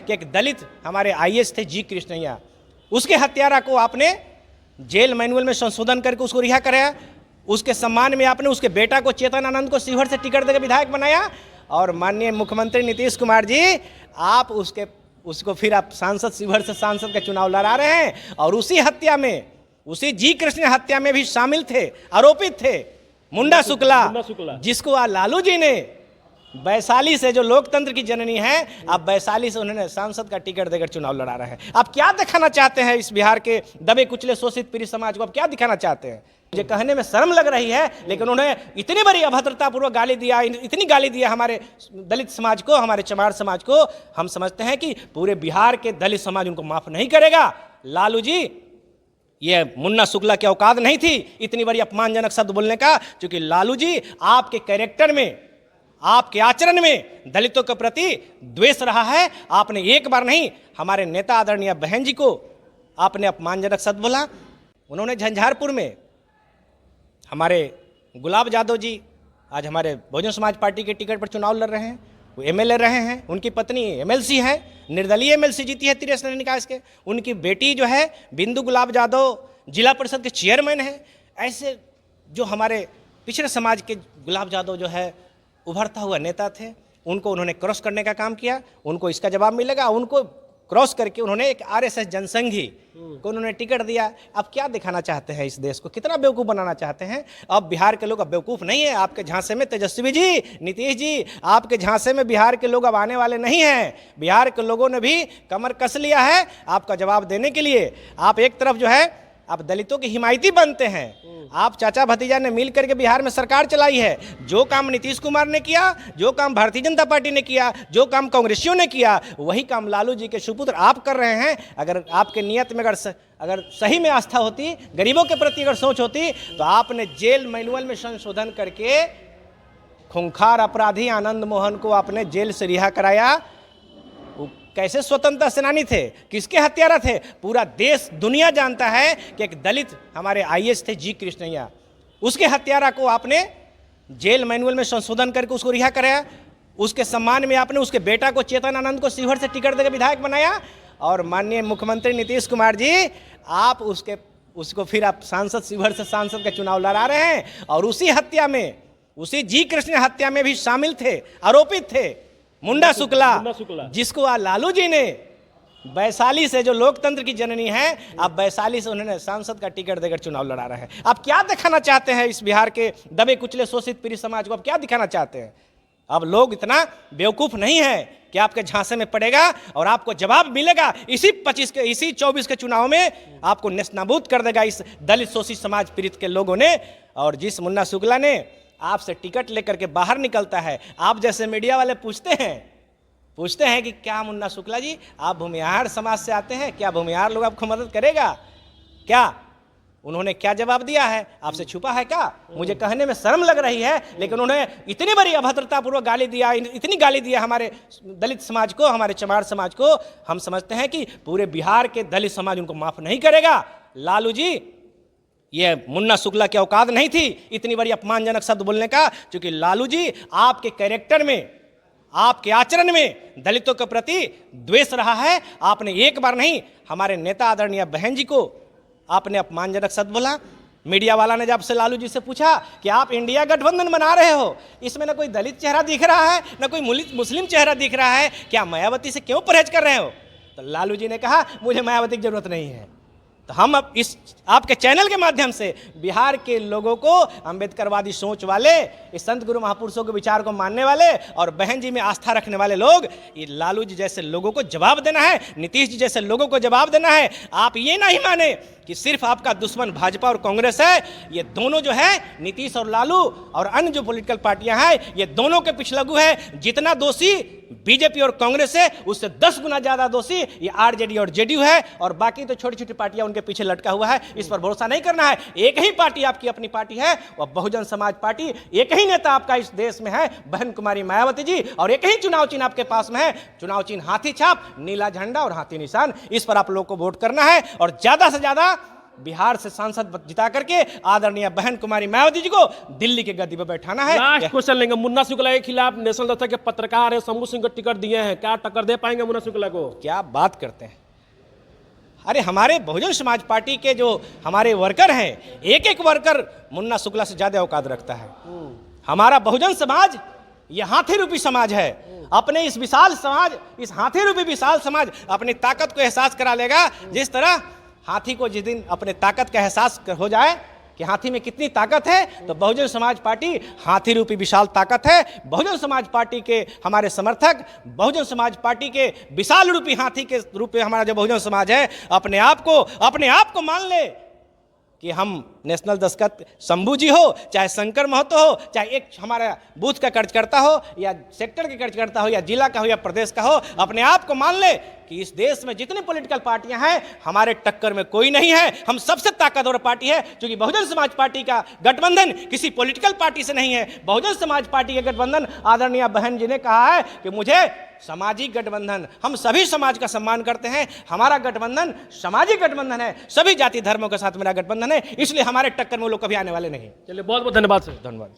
कि एक दलित हमारे आईएएस थे जी कृष्णैया, उसके हत्यारा को आपने जेल मैनुअल में संशोधन करके उसको रिहा कराया। उसके सम्मान में आपने उसके बेटा को चेतन आनंद को शिवहर से टिकट देकर विधायक बनाया। और माननीय मुख्यमंत्री नीतीश कुमार जी, आप उसको फिर आप सांसद शिवहर से सांसद का चुनाव लड़ा रहे हैं। और उसी हत्या में, उसी जी कृष्ण हत्या में भी शामिल थे, आरोपित थे मुंडा शुक्ला, जिसको लालू जी ने वैशाली से, जो लोकतंत्र की जननी है, अब वैशाली से उन्होंने सांसद का टिकट देकर चुनाव लड़ा रहे हैं। आप क्या दिखाना चाहते हैं इस बिहार के दबे कुचले शोषित पीड़ित समाज को? आप क्या दिखाना चाहते हैं? मुझे कहने में शर्म लग रही है, लेकिन उन्होंने इतनी बड़ी अभद्रतापूर्वक गाली दिया, इतनी गाली दिया हमारे दलित समाज को, हमारे चमार समाज को। हम समझते हैं कि पूरे बिहार के दलित समाज उनको माफ नहीं करेगा। लालू जी, ये मुन्ना शुक्ला की औकात नहीं थी इतनी बड़ी अपमानजनक शब्द बोलने का, क्योंकि लालू जी आपके कैरेक्टर में, आपके आचरण में दलितों के प्रति द्वेष रहा है। आपने एक बार नहीं, हमारे नेता आदरणीय बहन जी को आपने अपमानजनक शब्द बोला। उन्होंने झंझारपुर में हमारे गुलाब यादव जी आज हमारे बहुजन समाज पार्टी के टिकट पर चुनाव लड़ रहे हैं, वो एमएलए रहे हैं, उनकी पत्नी एमएलसी है, निर्दलीय एमएलसी जीती है त्रिस्तरीय निकाय के। उनकी बेटी जो है बिंदु गुलाब यादव जिला परिषद के चेयरमैन है। ऐसे जो हमारे पिछड़े समाज के गुलाब यादव जो है उभरता हुआ नेता थे, उनको उन्होंने क्रॉस करने का काम किया। उनको इसका जवाब मिलेगा। उनको क्रॉस करके उन्होंने एक आरएसएस जनसंघी को उन्होंने टिकट दिया। अब क्या दिखाना चाहते हैं इस देश को? कितना बेवकूफ़ बनाना चाहते हैं? अब बिहार के लोग अब बेवकूफ़ नहीं है। आपके झांसे में तेजस्वी जी, नीतीश जी, आपके झांसे में बिहार के लोग अब आने वाले नहीं हैं। बिहार के लोगों ने भी कमर कस लिया है आपका जवाब देने के लिए। आप एक तरफ जो है आप दलितों के हिमायती बनते हैं, आप चाचा भतीजा ने मिल करके बिहार में सरकार चलाई है। जो काम नीतीश कुमार ने किया, जो काम भारतीय जनता पार्टी ने किया, जो काम कांग्रेसियों ने किया, वही काम लालू जी के सुपुत्र आप कर रहे हैं। अगर आपके नियत में अगर सही में आस्था होती, गरीबों के प्रति अगर सोच होती, तो आपने जेल मैनुअल में संशोधन करके खूंखार अपराधी आनंद मोहन को आपने जेल से रिहा कराया। कैसे स्वतंत्रता सेनानी थे, किसके हत्यारा थे? पूरा देश दुनिया जानता है कि एक दलित हमारे आईएएस थे जी कृष्णैया, उसके हत्यारा को आपने जेल मैनुअल में संशोधन करके उसको रिहा कराया। उसके सम्मान में आपने उसके बेटा को चेतन आनंद को शिवहर से टिकट देकर विधायक बनाया। और माननीय मुख्यमंत्री नीतीश कुमार जी, आप उसको फिर आप सांसद शिवहर से सांसद का चुनाव लड़ा रहे हैं। और उसी हत्या में, उसी जी कृष्ण हत्या में भी शामिल थे, आरोपित थे मुंडा शुक्ला, जिसको लालू जी ने वैशाली से, जो लोकतंत्र की जननी है, अब वैशाली से उन्होंने सांसद का टिकट देकर चुनाव लड़ा रहे हैं। आप क्या दिखाना चाहते हैं इस बिहार के दबे कुचले शोषित पीड़ित समाज को? आप क्या दिखाना चाहते हैं? अब लोग इतना बेवकूफ़ नहीं है कि आपके झांसे में पड़ेगा और आपको जवाब मिलेगा। इसी 24 के चुनाव में आपको नेस्तनाबूद कर देगा इस दलित शोषित समाज पीड़ित के लोगों ने। और जिस मुन्ना शुक्ला ने आपसे टिकट लेकर के बाहर निकलता है, आप जैसे मीडिया वाले पूछते हैं कि क्या मुन्ना शुक्ला जी आप भूमिहार समाज से आते हैं, क्या भूमिहार लोग आपको मदद करेगा क्या? उन्होंने क्या जवाब दिया है? आपसे छुपा है क्या? मुझे कहने में शर्म लग रही है, लेकिन उन्होंने इतनी बड़ी अभद्रतापूर्वक गाली दिया, इतनी गाली दिया हमारे दलित समाज को, हमारे चमार समाज को। हम समझते हैं कि पूरे बिहार के दलित समाज उनको माफ नहीं करेगा। लालू जी, ये मुन्ना शुक्ला की औकात नहीं थी इतनी बड़ी अपमानजनक शब्द बोलने का, क्योंकि लालू जी आपके कैरेक्टर में, आपके आचरण में दलितों के प्रति द्वेष रहा है। आपने एक बार नहीं, हमारे नेता आदरणीय बहन जी को आपने अपमानजनक शब्द बोला। मीडिया वाला ने जब से लालू जी से पूछा कि आप इंडिया गठबंधन बना रहे हो, इसमें ना कोई दलित चेहरा दिख रहा है, ना कोई मुस्लिम चेहरा दिख रहा है, क्या मायावती से क्यों परहेज कर रहे हो? तो लालू जी ने कहा मुझे मायावती की जरूरत नहीं है। तो हम अब इस आपके चैनल के माध्यम से बिहार के लोगों को, अंबेडकरवादी सोच वाले, इस संत गुरु महापुरुषों के विचार को मानने वाले और बहन जी में आस्था रखने वाले लोग, ये लालू जी जैसे लोगों को जवाब देना है, नीतीश जी जैसे लोगों को जवाब देना है। आप ये नहीं माने कि सिर्फ आपका दुश्मन भाजपा और कांग्रेस है। ये दोनों जो है, नीतीश और लालू और अन्य जो पॉलिटिकल पार्टियां हैं, ये दोनों के पिछलगू है। जितना दोषी बीजेपी और कांग्रेस है, उससे 10 गुना ज्यादा दोषी ये आरजेडी और जेडीयू है। और बाकी तो छोटी छोटी पार्टियां उनके पीछे लटका हुआ है। इस पर भरोसा नहीं करना है। एक ही पार्टी आपकी अपनी पार्टी है, वह बहुजन समाज पार्टी। एक ही नेता आपका इस देश में है, बहन कुमारी मायावती जी। और एक ही चुनाव चिन्ह आपके पास में है, चुनाव चिन्ह हाथी छाप, नीला झंडा और हाथी निशान। इस पर आप लोग को वोट करना है और ज्यादा से ज्यादा बिहार से सांसद जिता करके आदरणीय बहन कुमारी मायावती जी को दिल्ली के गद्दी पर बैठाना है। लास्ट क्वेश्चन लेंगे, मुन्ना शुक्ला के खिलाफ नेशनल दस्ता के पत्रकार है शंभू सिंह को टिकट दिए हैं, क्या टक्कर दे पाएंगे मुन्ना शुक्ला को? क्या बात करते हैं, अरे हमारे बहुजन समाज पार्टी के जो हमारे वर्कर हैं, एक एक वर्कर मुन्ना शुक्ला से ज्यादा औकात रखता है। हमारा बहुजन समाज ये हाथी रूपी समाज है। अपने इस विशाल समाज, इस हाथी रूपी विशाल समाज अपनी ताकत को एहसास करा लेगा। जिस तरह हाथी को जिस दिन अपने ताकत का एहसास हो जाए कि हाथी में कितनी ताकत है, तो बहुजन समाज पार्टी हाथी रूपी विशाल ताकत है। बहुजन समाज पार्टी के हमारे समर्थक बहुजन समाज पार्टी के विशाल रूपी हाथी के रूप में हमारा जो बहुजन समाज है, अपने आप को मान ले कि हम नेशनल दस्तखत शंभू जी हो, चाहे शंकर महतो हो, चाहे एक हमारा बूथ का कार्यकर्ता हो, या सेक्टर के कार्यकर्ता हो, या जिला का हो, या प्रदेश का हो, अपने आप को मान ले कि इस देश में जितनी पॉलिटिकल पार्टियां हैं, हमारे टक्कर में कोई नहीं है। हम सबसे ताकतवर पार्टी है, क्योंकि बहुजन समाज पार्टी का गठबंधन किसी पॉलिटिकल पार्टी से नहीं है। बहुजन समाज पार्टी का गठबंधन, आदरणीय बहन जी ने कहा है कि मुझे सामाजिक गठबंधन, हम सभी समाज का सम्मान करते हैं, हमारा गठबंधन सामाजिक गठबंधन है, सभी जाति धर्मों के साथ मेरा गठबंधन है, इसलिए हमारे टक्कर में वो लोग कभी आने वाले नहीं। चलिए बहुत बहुत धन्यवाद सर। धन्यवाद।